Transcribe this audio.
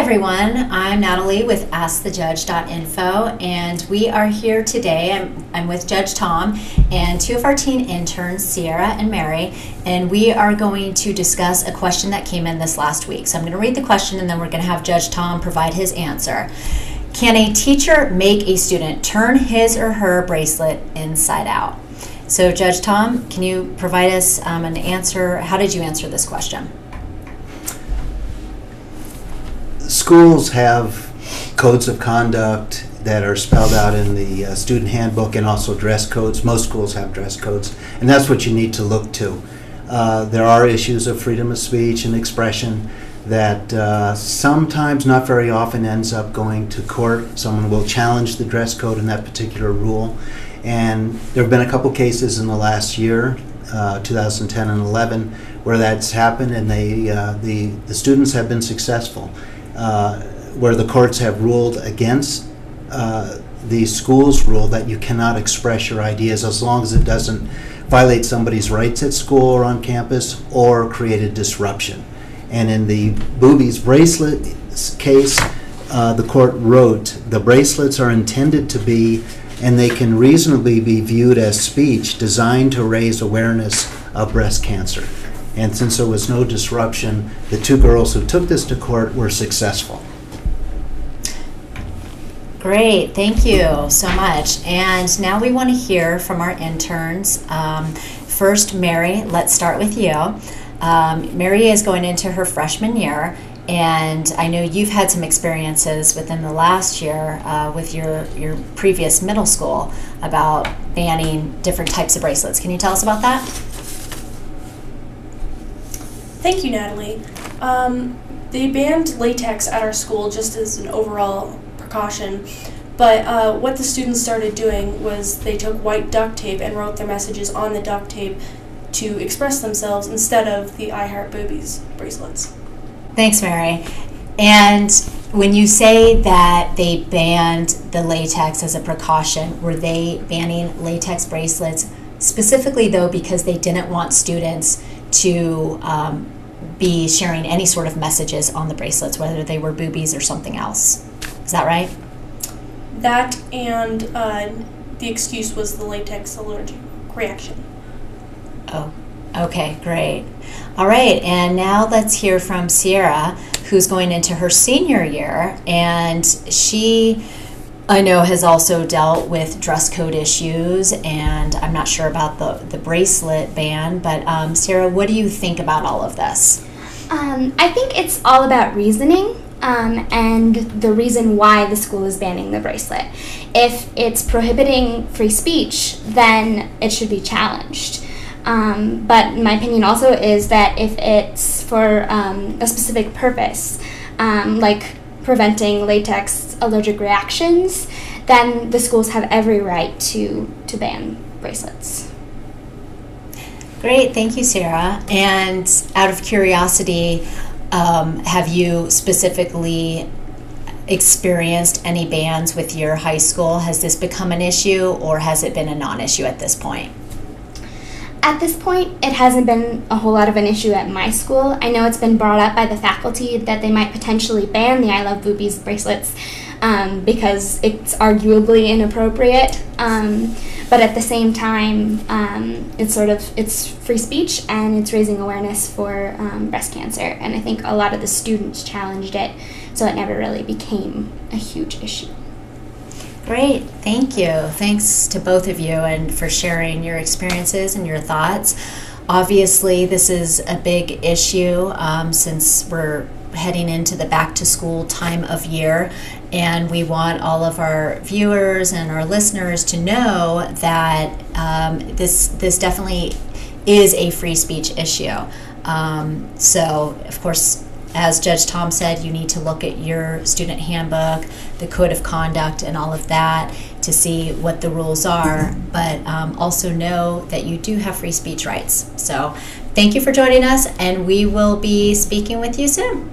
everyone, I'm Natalie with AskTheJudge.info, and we are here today. I'm with Judge Tom and two of our teen interns, Sierra and Mary, and we are going to discuss a question that came in this last week. So I'm going to read the question and then we're going to have Judge Tom provide his answer. Can a teacher make a student turn his or her bracelet inside out? So Judge Tom, can you provide us an answer? How did you answer this question? Schools have codes of conduct that are spelled out in the student handbook and also dress codes. Most schools have dress codes, and that's what you need to look to. There are issues of freedom of speech and expression that sometimes, not very often, ends up going to court. Someone will challenge the dress code in that particular rule. And there have been a couple cases in the last year, 2010 and 11, where that's happened, and the students have been successful. Where the courts have ruled against the school's rule that you cannot express your ideas as long as it doesn't violate somebody's rights at school or on campus or create a disruption. And in the boobies bracelet case, the court wrote, the bracelets are intended to be, and they can reasonably be viewed as speech designed to raise awareness of breast cancer. And since there was no disruption, the two girls who took this to court were successful. Great, thank you so much. And now we want to hear from our interns. First, Mary, let's start with you. Mary is going into her freshman year, and I know you've had some experiences within the last year with your previous middle school about banning different types of bracelets. Can you tell us about that? Thank you, Natalie. They banned latex at our school just as an overall precaution, but what the students started doing was they took white duct tape and wrote their messages on the duct tape to express themselves instead of the I Heart Boobies bracelets. Thanks, Mary. And when you say that they banned the latex as a precaution, were they banning latex bracelets specifically, though, because they didn't want students to be sharing any sort of messages on the bracelets, whether they were boobies or something else? Is that right? That and the excuse was the latex allergic reaction. Oh, okay, great. All right, and now let's hear from Sierra, who's going into her senior year, and she, I know, has also dealt with dress code issues, and I'm not sure about the bracelet ban, but Sarah, what do you think about all of this? I think it's all about reasoning and the reason why the school is banning the bracelet. If it's prohibiting free speech, then it should be challenged. But my opinion also is that if it's for a specific purpose, like preventing latex allergic reactions, then the schools have every right to ban bracelets. Great, thank you, Sarah. And out of curiosity, have you specifically experienced any bans with your high school? Has this become an issue, or has it been a non-issue at this point? At this point, it hasn't been a whole lot of an issue at my school. I know it's been brought up by the faculty that they might potentially ban the I Love Boobies bracelets because it's arguably inappropriate. But at the same time, it's free speech and it's raising awareness for breast cancer. And I think a lot of the students challenged it, so it never really became a huge issue. Great, thank you. Thanks to both of you and for sharing your experiences and your thoughts. Obviously, this is a big issue since we're heading into the back to school time of year, and we want all of our viewers and our listeners to know that this definitely is a free speech issue. So, of course, as Judge Tom said, you need to look at your student handbook, the code of conduct, and all of that to see what the rules are, but also know that you do have free speech rights. So thank you for joining us, and we will be speaking with you soon.